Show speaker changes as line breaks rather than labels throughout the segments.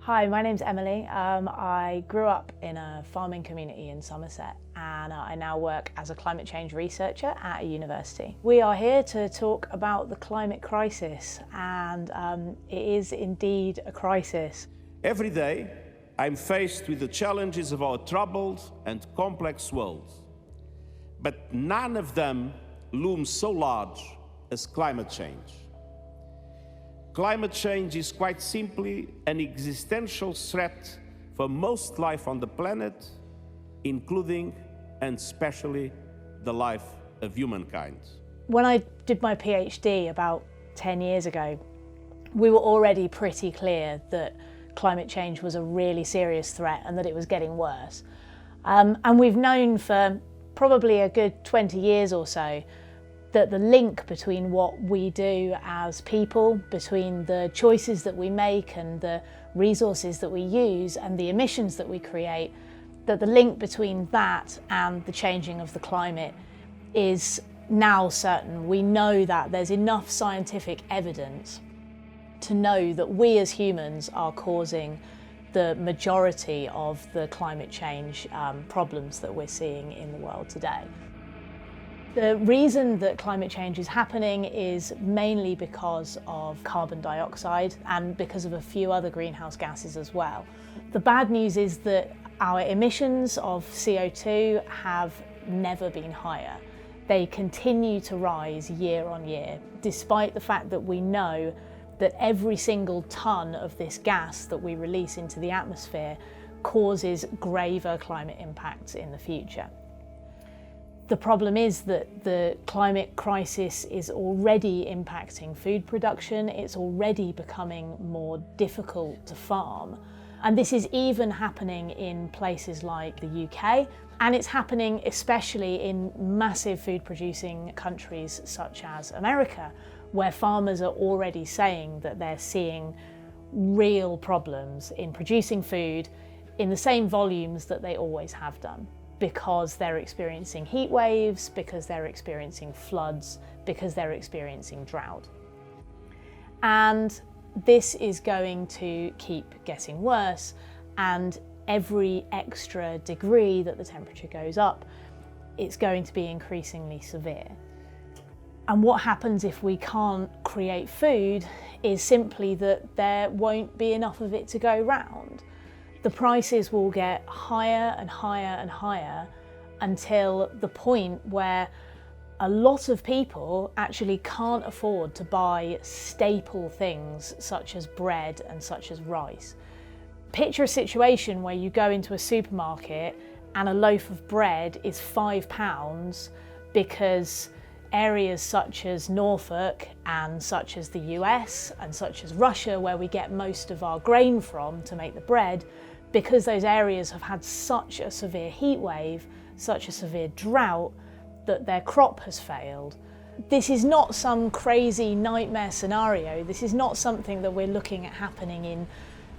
Hi, my name's Emily. I grew up in a farming community in Somerset and I now work as a climate change researcher at a university. We are here to talk about the climate crisis and it is indeed a crisis.
Every day, I'm faced with the challenges of our troubled and complex world, but none of them loom so large as climate change. Climate change is quite simply an existential threat for most life on the planet, including and especially the life of humankind.
When I did my PhD about 10 years ago, we were already pretty clear that climate change was a really serious threat and that it was getting worse. And we've known for probably a good 20 years or so that the link between what we do as people, between the choices that we make and the resources that we use and the emissions that we create, that the link between that and the changing of the climate is now certain. We know that there's enough scientific evidence to know that we as humans are causing the majority of the climate change problems that we're seeing in the world today. The reason that climate change is happening is mainly because of carbon dioxide and because of a few other greenhouse gases as well. The bad news is that our emissions of CO2 have never been higher. They continue to rise year on year, despite the fact that we know that every single tonne of this gas that we release into the atmosphere causes graver climate impacts in the future. The problem is that the climate crisis is already impacting food production. It's already becoming more difficult to farm. And this is even happening in places like the UK, and it's happening especially in massive food producing countries such as America, where farmers are already saying that they're seeing real problems in producing food in the same volumes that they always have done, because they're experiencing heat waves, because they're experiencing floods, because they're experiencing drought. And this is going to keep getting worse, and every extra degree that the temperature goes up, it's going to be increasingly severe. And what happens if we can't create food is simply that there won't be enough of it to go round. The prices will get higher and higher and higher until the point where a lot of people actually can't afford to buy staple things such as bread and such as rice. Picture a situation where you go into a supermarket and a loaf of bread is £5 because areas such as Norfolk and such as the US and such as Russia, where we get most of our grain from to make the bread, because those areas have had such a severe heat wave, such a severe drought, that their crop has failed. This is not some crazy nightmare scenario. This is not something that we're looking at happening in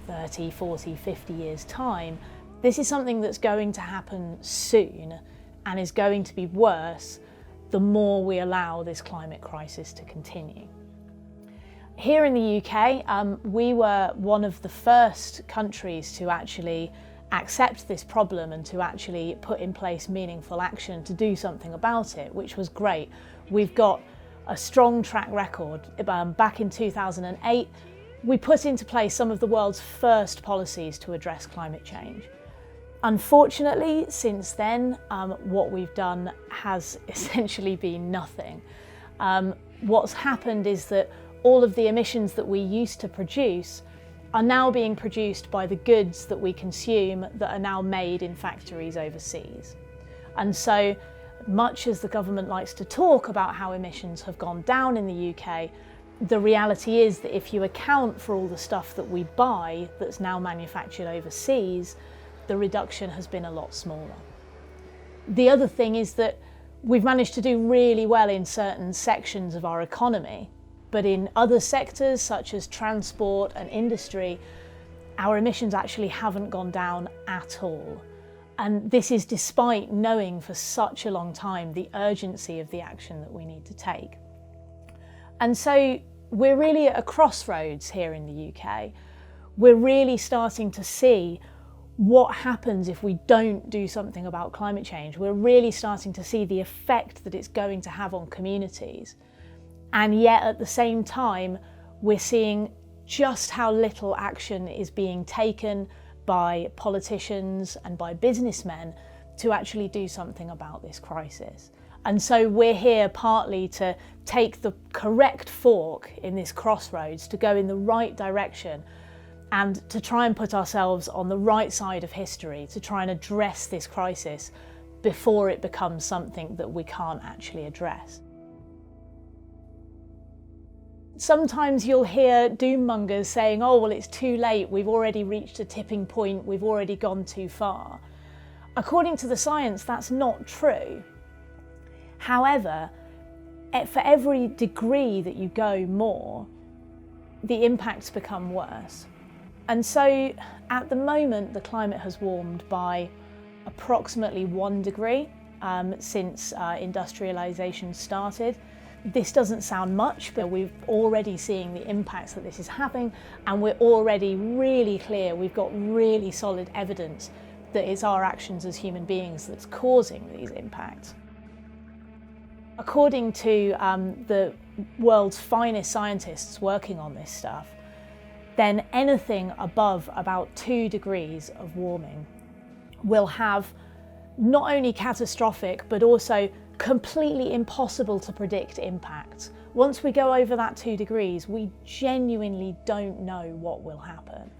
30, 40, 50 years' time. This is something that's going to happen soon and is going to be worse the more we allow this climate crisis to continue. Here in the UK, we were one of the first countries to actually accept this problem and to actually put in place meaningful action to do something about it, which was great. We've got a strong track record. Back in 2008, we put into place some of the world's first policies to address climate change. Unfortunately, since then, what we've done has essentially been nothing. What's happened is that all of the emissions that we used to produce are now being produced by the goods that we consume that are now made in factories overseas. And so, much as the government likes to talk about how emissions have gone down in the UK, the reality is that if you account for all the stuff that we buy that's now manufactured overseas, the reduction has been a lot smaller. The other thing is that we've managed to do really well in certain sections of our economy, but in other sectors such as transport and industry, our emissions actually haven't gone down at all. And this is despite knowing for such a long time the urgency of the action that we need to take. And so we're really at a crossroads here in the UK. we're really starting to see what happens if we don't do something about climate change. We're really starting to see the effect that it's going to have on communities. And yet at the same time, we're seeing just how little action is being taken by politicians and by businessmen to actually do something about this crisis. And so we're here partly to take the correct fork in this crossroads, to go in the right direction and to try and put ourselves on the right side of history, to try and address this crisis before it becomes something that we can't actually address. Sometimes you'll hear doom mongers saying, oh, well, it's too late, we've already reached a tipping point, we've already gone too far. According to the science, that's not true. However, for every degree that you go more, the impacts become worse. And so at the moment, the climate has warmed by approximately 1 degree since industrialisation started. This doesn't sound much, but we're already seeing the impacts that this is having, and we're already really clear, we've got really solid evidence that it's our actions as human beings that's causing these impacts. According to the world's finest scientists working on this stuff, then anything above about 2 degrees of warming will have not only catastrophic, but also completely impossible to predict impacts. Once we go over that 2 degrees, we genuinely don't know what will happen.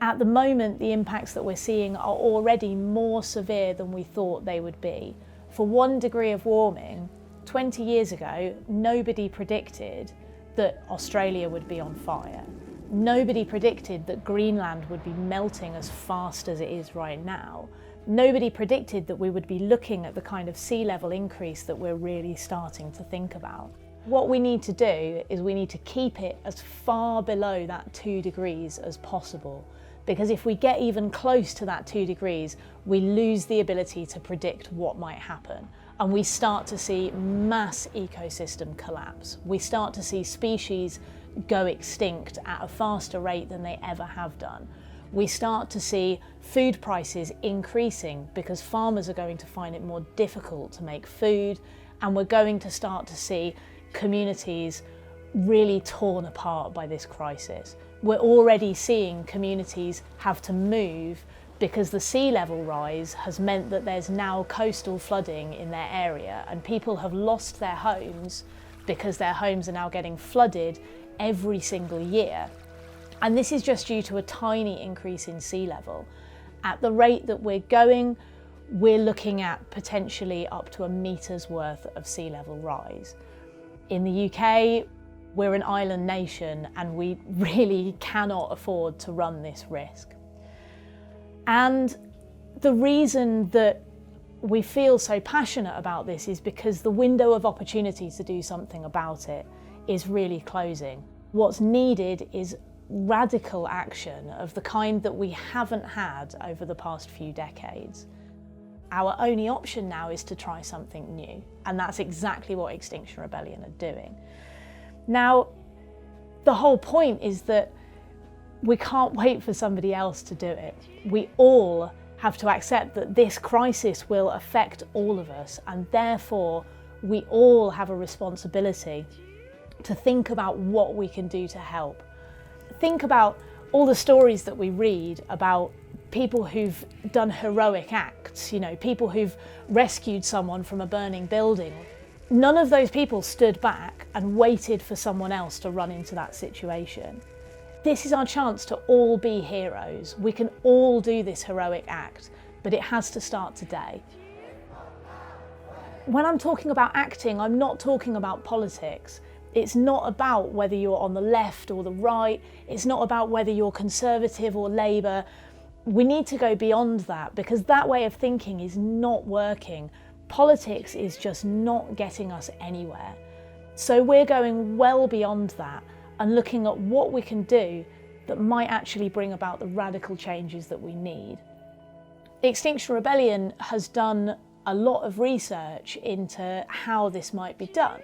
At the moment, the impacts that we're seeing are already more severe than we thought they would be. For 1 degree of warming, 20 years ago, nobody predicted that Australia would be on fire. Nobody predicted that Greenland would be melting as fast as it is right now. Nobody predicted that we would be looking at the kind of sea level increase that we're really starting to think about. What we need to do is we need to keep it as far below that 2 degrees as possible, because if we get even close to that 2 degrees, we lose the ability to predict what might happen. And we start to see mass ecosystem collapse. We start to see species go extinct at a faster rate than they ever have done. We start to see food prices increasing because farmers are going to find it more difficult to make food, and we're going to start to see communities really torn apart by this crisis. We're already seeing communities have to move because the sea level rise has meant that there's now coastal flooding in their area, and people have lost their homes because their homes are now getting flooded every single year. And this is just due to a tiny increase in sea level. At the rate that we're going, we're looking at potentially up to 1 meter's worth of sea level rise. In the UK, we're an island nation and we really cannot afford to run this risk. And the reason that we feel so passionate about this is because the window of opportunity to do something about it is really closing. What's needed is radical action of the kind that we haven't had over the past few decades. Our only option now is to try something new, and that's exactly what Extinction Rebellion are doing. Now, the whole point is that we can't wait for somebody else to do it. We all have to accept that this crisis will affect all of us, and therefore we all have a responsibility to think about what we can do to help. Think about all the stories that we read about people who've done heroic acts, people who've rescued someone from a burning building. None of those people stood back and waited for someone else to run into that situation. This is our chance to all be heroes. We can all do this heroic act, but it has to start today. When I'm talking about acting, I'm not talking about politics. It's not about whether you're on the left or the right. It's not about whether you're Conservative or Labour. We need to go beyond that, because that way of thinking is not working. Politics is just not getting us anywhere. So we're going well beyond that and looking at what we can do that might actually bring about the radical changes that we need. Extinction Rebellion has done a lot of research into how this might be done.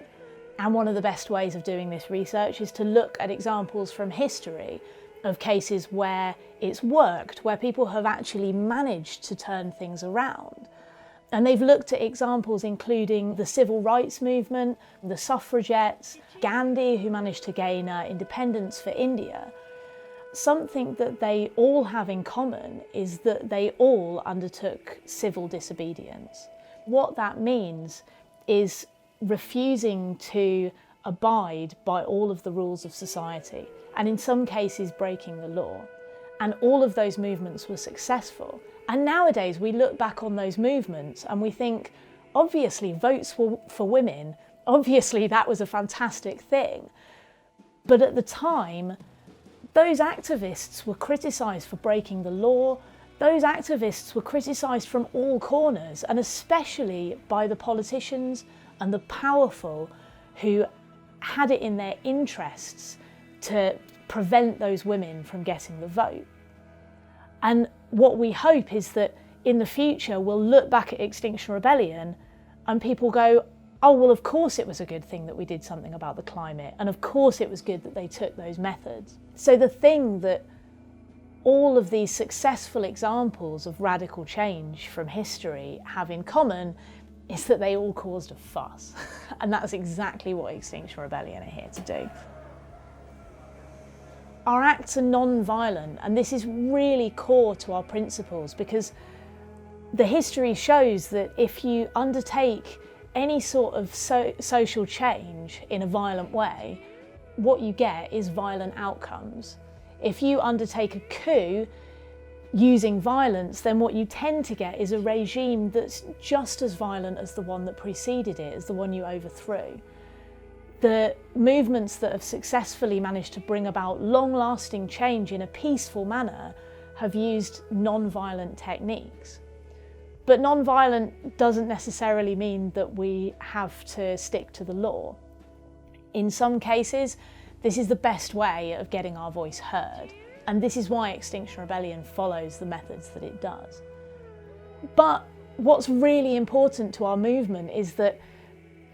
And one of the best ways of doing this research is to look at examples from history of cases where it's worked, where people have actually managed to turn things around. And they've looked at examples including the civil rights movement, the suffragettes, Gandhi, who managed to gain independence for India. Something that they all have in common is that they all undertook civil disobedience. What that means is refusing to abide by all of the rules of society, and in some cases breaking the law. And all of those movements were successful. And nowadays we look back on those movements and we think, obviously votes for women, obviously that was a fantastic thing. But at the time, those activists were criticised for breaking the law. Those activists were criticised from all corners, and especially by the politicians and the powerful who had it in their interests to prevent those women from getting the vote. And what we hope is that in the future we'll look back at Extinction Rebellion and people go, oh, well, of course it was a good thing that we did something about the climate, and of course it was good that they took those methods. So the thing that all of these successful examples of radical change from history have in common is that they all caused a fuss. And that's exactly what Extinction Rebellion are here to do. Our acts are non-violent, and this is really core to our principles, because the history shows that if you undertake any sort of social change in a violent way, what you get is violent outcomes. If you undertake a coup using violence, then what you tend to get is a regime that's just as violent as the one that preceded it, as the one you overthrew. The movements that have successfully managed to bring about long-lasting change in a peaceful manner have used non-violent techniques. But non-violent doesn't necessarily mean that we have to stick to the law. In some cases, this is the best way of getting our voice heard, and this is why Extinction Rebellion follows the methods that it does. But what's really important to our movement is that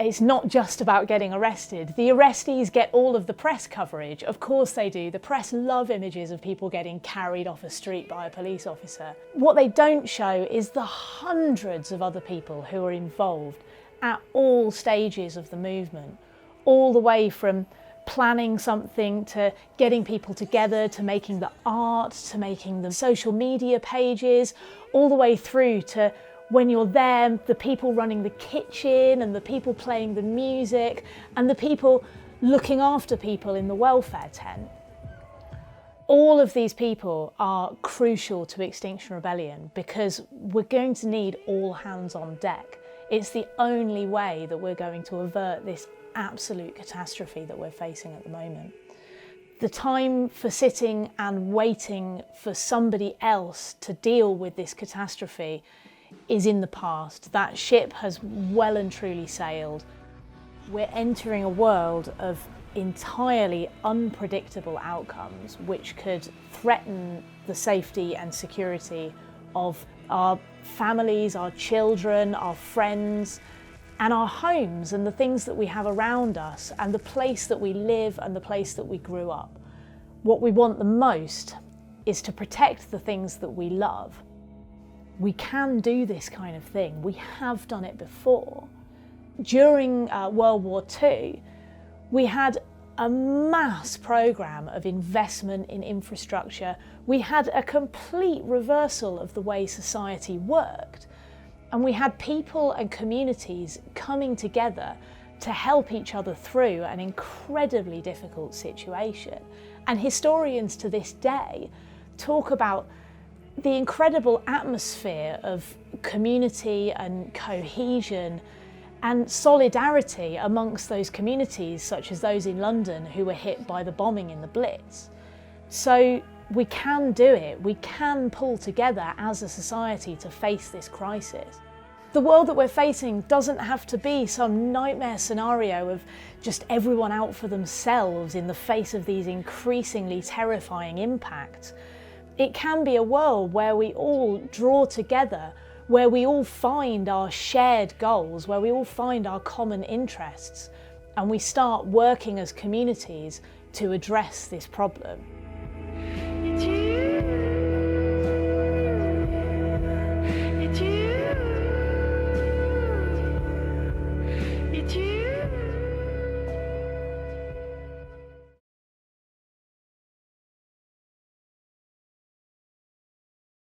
it's not just about getting arrested. The arrestees get all of the press coverage. Of course they do. The press love images of people getting carried off a street by a police officer. What they don't show is the hundreds of other people who are involved at all stages of the movement, all the way from planning something to getting people together, to making the art, to making the social media pages, all the way through to when you're there, the people running the kitchen and the people playing the music and the people looking after people in the welfare tent. All of these people are crucial to Extinction Rebellion because we're going to need all hands on deck. It's the only way that we're going to avert this absolute catastrophe that we're facing at the moment. The time for sitting and waiting for somebody else to deal with this catastrophe is in the past. That ship has well and truly sailed. We're entering a world of entirely unpredictable outcomes which could threaten the safety and security of our families, our children, our friends, and our homes and the things that we have around us and the place that we live and the place that we grew up. What we want the most is to protect the things that we love. We can do this kind of thing. We have done it before. During World War II, we had a mass programme of investment in infrastructure. We had a complete reversal of the way society worked. And we had people and communities coming together to help each other through an incredibly difficult situation. And historians to this day talk about the incredible atmosphere of community and cohesion and solidarity amongst those communities, such as those in London who were hit by the bombing in the Blitz. So we can do it. We can pull together as a society to face this crisis. The world that we're facing doesn't have to be some nightmare scenario of just everyone out for themselves in the face of these increasingly terrifying impacts. It can be a world where we all draw together, where we all find our shared goals, where we all find our common interests, and we start working as communities to address this problem.